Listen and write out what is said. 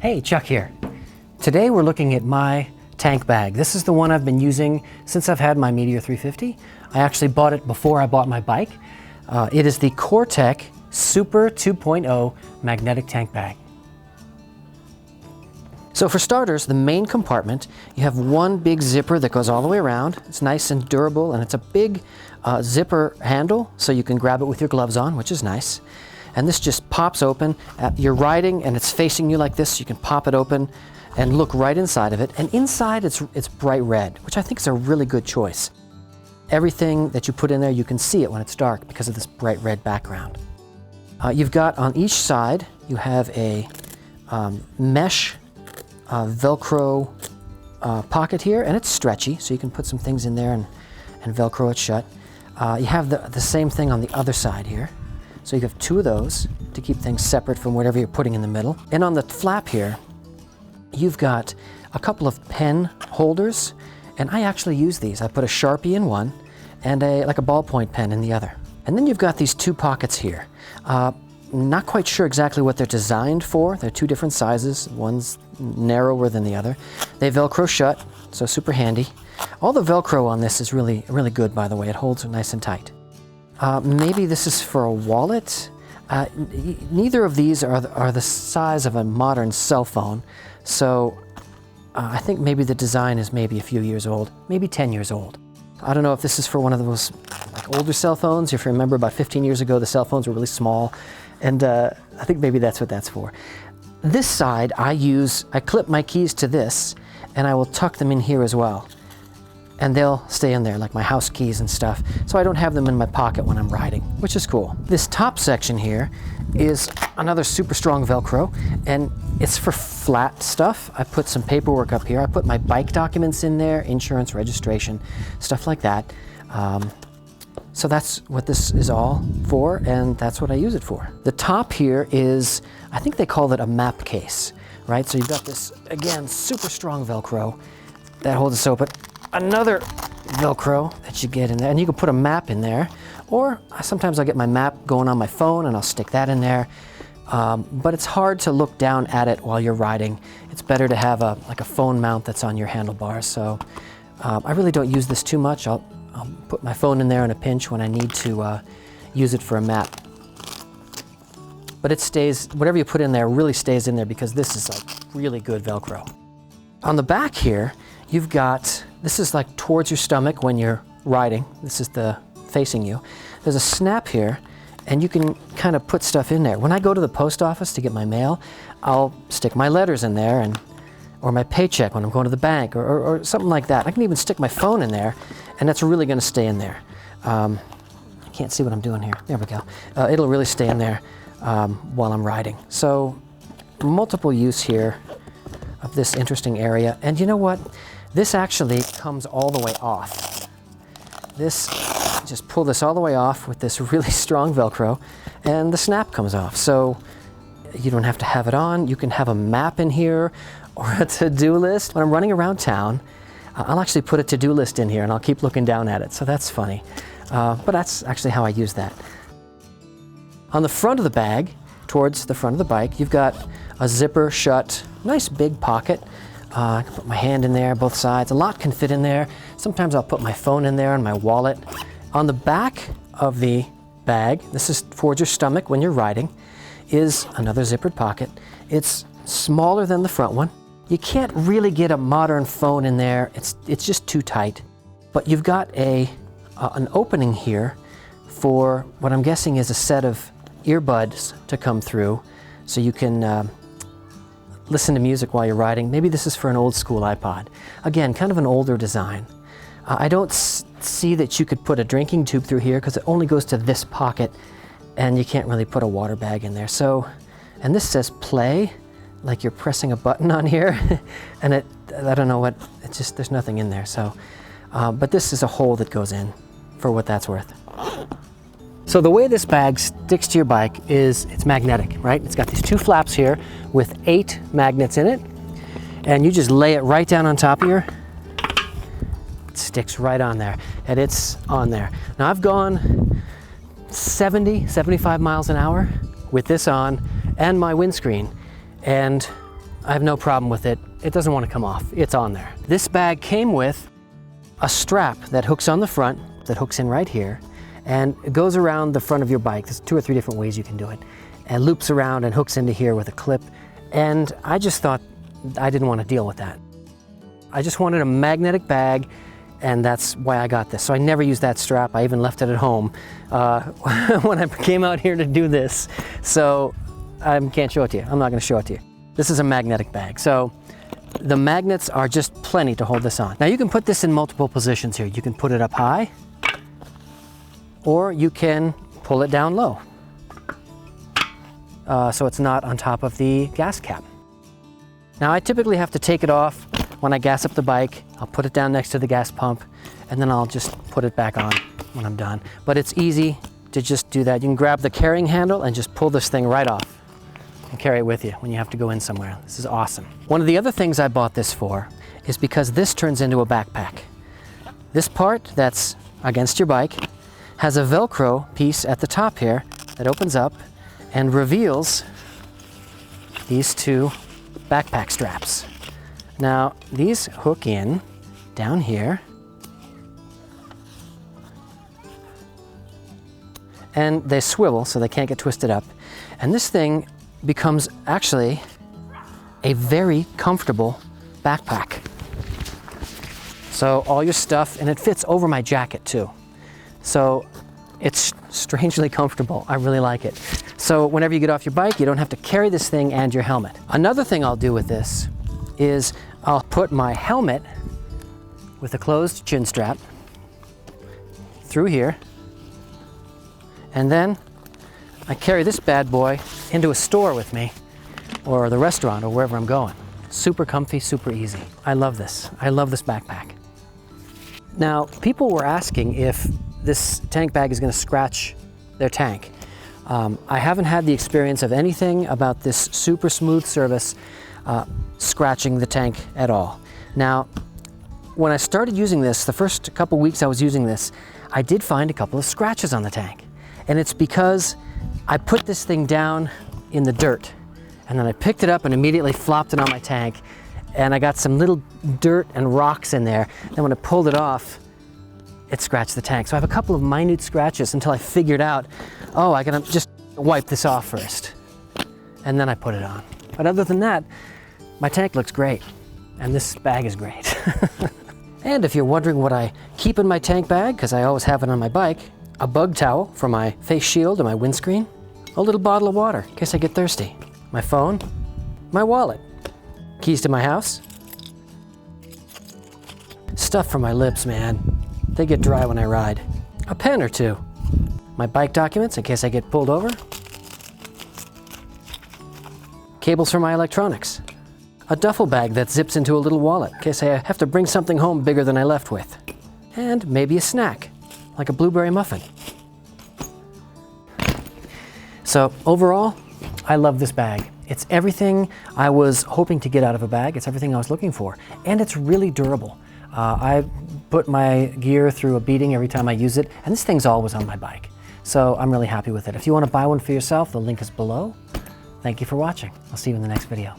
Hey, Chuck here. Today we're looking at my tank bag. This is the one I've been using since I've had my Meteor 350. I actually bought it before I bought my bike. It is the Cortech Super 2.0 magnetic tank bag. So for starters, the main compartment, you have one big zipper that goes all the way around. It's nice and durable, and it's a big zipper handle, so you can grab it with your gloves on, which is nice. And this just pops open. You're riding and it's facing you like this, so you can pop it open and look right inside of it. And inside it's bright red, which I think is a really good choice. Everything that you put in there, you can see it when it's dark because of this bright red background. You've got on each side, you have a mesh Velcro pocket here, and it's stretchy, so you can put some things in there and Velcro it shut. You have the same thing on the other side here. So you have two of those to keep things separate from whatever you're putting in the middle. And on the flap here, you've got a couple of pen holders, and I actually use these. I put a Sharpie in one and like a ballpoint pen in the other. And then you've got these two pockets here. Not quite sure exactly what they're designed for. They're two different sizes. One's narrower than the other. They Velcro shut, so super handy. All the Velcro on this is really good, by the way. It holds nice and tight. Maybe this is for a wallet. Neither of these are the size of a modern cell phone, so I think maybe the design is maybe a few years old, maybe 10 years old. I don't know if this is for one of those like older cell phones. If you remember, about 15 years ago, the cell phones were really small, and I think maybe that's what that's for. This side, I clip my keys to this, and I will tuck them in here as well. And they'll stay in there, like my house keys and stuff, so I don't have them in my pocket when I'm riding, which is cool. This top section here is another super strong Velcro, and it's for flat stuff. I put some paperwork up here. I put my bike documents in there, insurance, registration, stuff like that. So that's what this is all for, and that's what I use it for. The top here is, I think they call it a map case, right? So you've got this, again, super strong Velcro that holds us open. Another Velcro that you get in there, and you can put a map in there, or sometimes I'll get my map going on my phone and I'll stick that in there. But it's hard to look down at it while you're riding. It's better to have like a phone mount that's on your handlebars. So I really don't use this too much. I'll put my phone in there in a pinch when I need to use it for a map. But it stays, whatever you put in there really stays in there because this is like really good Velcro. On the back here, you've got, this is like towards your stomach when you're riding. This is the facing you. There's a snap here, and you can kind of put stuff in there. When I go to the post office to get my mail, I'll stick my letters in there, or my paycheck when I'm going to the bank, or something like that. I can even stick my phone in there, and that's really going to stay in there. I can't see what I'm doing here. There we go. It'll really stay in there while I'm riding. So multiple use here of this interesting area. And you know what? This actually comes all the way off. This, just pull this all the way off with this really strong Velcro, and the snap comes off. So you don't have to have it on. You can have a map in here or a to-do list. When I'm running around town, I'll actually put a to-do list in here and I'll keep looking down at it. So that's funny. But that's actually how I use that. On the front of the bag, towards the front of the bike, you've got a zipper shut, nice big pocket. I can put my hand in there, both sides. A lot can fit in there. Sometimes I'll put my phone in there and my wallet. On the back of the bag, this is towards your stomach when you're riding, is another zippered pocket. It's smaller than the front one. You can't really get a modern phone in there. It's just too tight. But you've got an opening here for what I'm guessing is a set of earbuds to come through, so you can listen to music while you're riding. Maybe this is for an old school iPod. Again, kind of an older design. I don't see that you could put a drinking tube through here because it only goes to this pocket, and you can't really put a water bag in there. So, and this says play, like you're pressing a button on here, and I don't know what, it's just, there's nothing in there. So, but this is a hole that goes in for what that's worth. So the way this bag sticks to your bike is it's magnetic, right? It's got these two flaps here with 8 magnets in it, and you just lay it right down on top of your, it sticks right on there, and it's on there. Now I've gone 75 miles an hour with this on and my windscreen, and I have no problem with it. It doesn't want to come off. It's on there. This bag came with a strap that hooks on the front, that hooks in right here, and it goes around the front of your bike. There's 2 or 3 different ways you can do it, and loops around and hooks into here with a clip. And I just thought I didn't want to deal with that. I just wanted a magnetic bag, and that's why I got this. So I never used that strap. I even left it at home when I came out here to do this. So I can't show it to you. I'm not going to show it to you. This is a magnetic bag. So the magnets are just plenty to hold this on. Now you can put this in multiple positions here. You can put it up high, or you can pull it down low. So it's not on top of the gas cap. Now I typically have to take it off when I gas up the bike. I'll put it down next to the gas pump, and then I'll just put it back on when I'm done. But it's easy to just do that. You can grab the carrying handle and just pull this thing right off and carry it with you when you have to go in somewhere. This is awesome. One of the other things I bought this for is because this turns into a backpack. This part that's against your bike has a Velcro piece at the top here that opens up and reveals these 2 backpack straps. Now these hook in down here, and they swivel so they can't get twisted up. And this thing becomes actually a very comfortable backpack. So all your stuff, and it fits over my jacket too. So it's strangely comfortable. I really like it. So whenever you get off your bike, you don't have to carry this thing and your helmet. Another thing I'll do with this is I'll put my helmet with a closed chin strap through here, and then I carry this bad boy into a store with me, or the restaurant, or wherever I'm going. Super comfy, super easy. I love this. I love this backpack. Now, people were asking if this tank bag is going to scratch their tank. I haven't had the experience of anything about this super smooth surface scratching the tank at all. Now, when I started using this, the first couple weeks I was using this, I did find a couple of scratches on the tank. And it's because I put this thing down in the dirt, and then I picked it up and immediately flopped it on my tank, and I got some little dirt and rocks in there. Then when I pulled it off, it scratched the tank. So I have a couple of minute scratches until I figured out, oh, I gotta just wipe this off first. And then I put it on. But other than that, my tank looks great, and this bag is great. And if you're wondering what I keep in my tank bag, because I always have it on my bike, a bug towel for my face shield and my windscreen, a little bottle of water in case I get thirsty, my phone, my wallet, keys to my house, stuff for my lips, man. They get dry when I ride. A pen or 2. My bike documents in case I get pulled over. Cables for my electronics. A duffel bag that zips into a little wallet in case I have to bring something home bigger than I left with. And maybe a snack, like a blueberry muffin. So overall, I love this bag. It's everything I was hoping to get out of a bag. It's everything I was looking for. And it's really durable. I put my gear through a beating every time I use it, and this thing's always on my bike. So I'm really happy with it. If you want to buy one for yourself, the link is below. Thank you for watching. I'll see you in the next video.